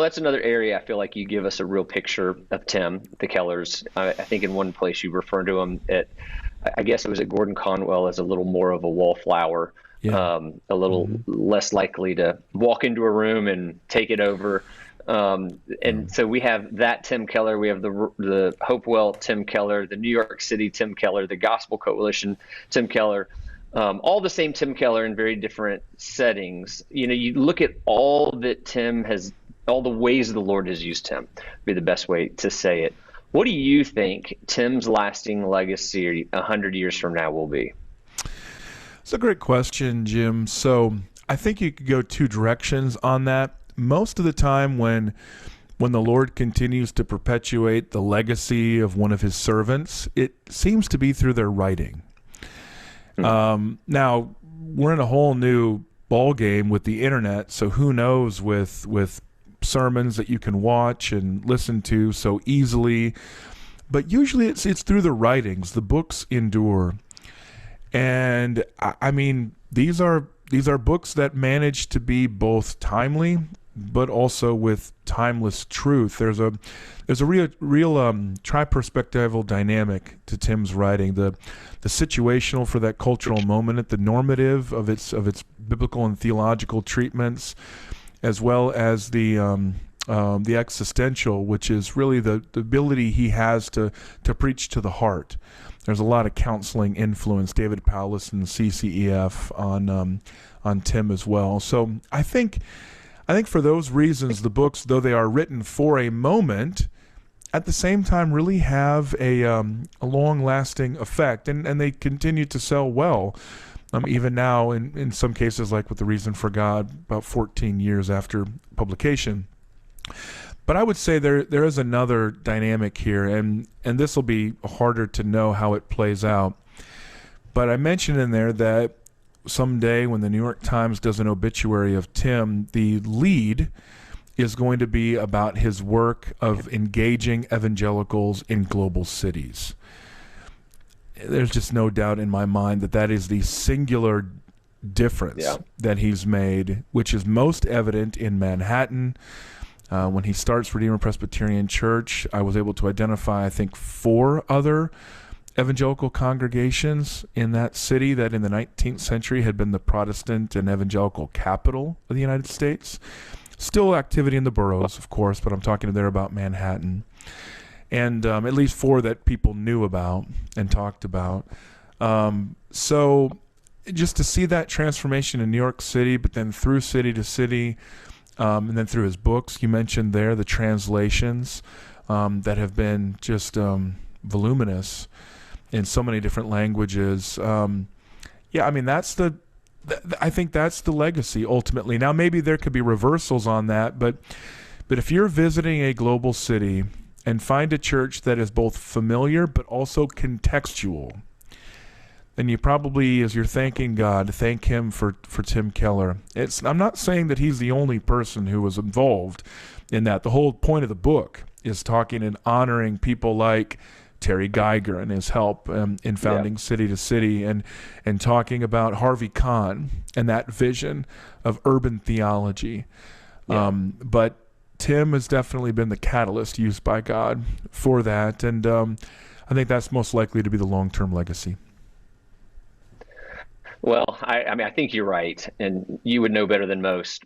that's another area I feel like you give us a real picture of Tim, the Kellers. I think in one place you refer to him I guess it was at Gordon-Conwell, as a little more of a wallflower, Yeah. a little less likely to walk into a room and take it over. And so we have that Tim Keller, we have the Hopewell Tim Keller, the New York City Tim Keller, the Gospel Coalition Tim Keller, all the same Tim Keller in very different settings. You look at all that Tim has, all the ways the Lord has used Tim, would be the best way to say it. What do you think Tim's lasting legacy 100 years from now will be? It's a great question, Jim. So I think you could go two directions on that. Most of the time when the Lord continues to perpetuate the legacy of one of his servants, it seems to be through their writing. Now, we're in a whole new ball game with the internet, so who knows with sermons that you can watch and listen to so easily. But usually it's through the writings. The books endure. And I mean, these are books that manage to be both timely but also with timeless truth. There's a real tri-perspectival dynamic to Tim's writing. The situational for that cultural moment, the normative of its biblical and theological treatments, as well as the existential, which is really the ability he has to preach to the heart. There's a lot of counseling influence, David Powless and CCEF on Tim as well. So I think for those reasons, the books, though they are written for a moment, at the same time really have a long-lasting effect, and they continue to sell well, even now in some cases, like with The Reason for God, about 14 years after publication. But I would say there is another dynamic here, and this will be harder to know how it plays out. But I mentioned in there that someday when the New York Times does an obituary of Tim, the lead is going to be about his work of engaging evangelicals in global cities. There's just no doubt in my mind that is the singular difference that he's made, which is most evident in Manhattan. When he starts Redeemer Presbyterian Church, I was able to identify, I think, 4 other evangelical congregations in that city that in the 19th century had been the Protestant and evangelical capital of the United States. Still activity in the boroughs, of course, but I'm talking there about Manhattan. And at least 4 that people knew about and talked about. So just to see that transformation in New York City, but then through city to city, and then through his books, you mentioned there, the translations that have been just voluminous in so many different languages. I mean, I think that's the legacy ultimately. Now, maybe there could be reversals on that, but if you're visiting a global city and find a church that is both familiar but also contextual, then you probably, as you're thanking God, thank him for Tim Keller. I'm not saying that he's the only person who was involved in that. The whole point of the book is talking and honoring people like Terry Geiger and his help in founding City to City, and talking about Harvey Kahn and that vision of urban theology. But Tim has definitely been the catalyst used by God for that, and I think that's most likely to be the long-term legacy. Well, I mean, I think you're right, and you would know better than most.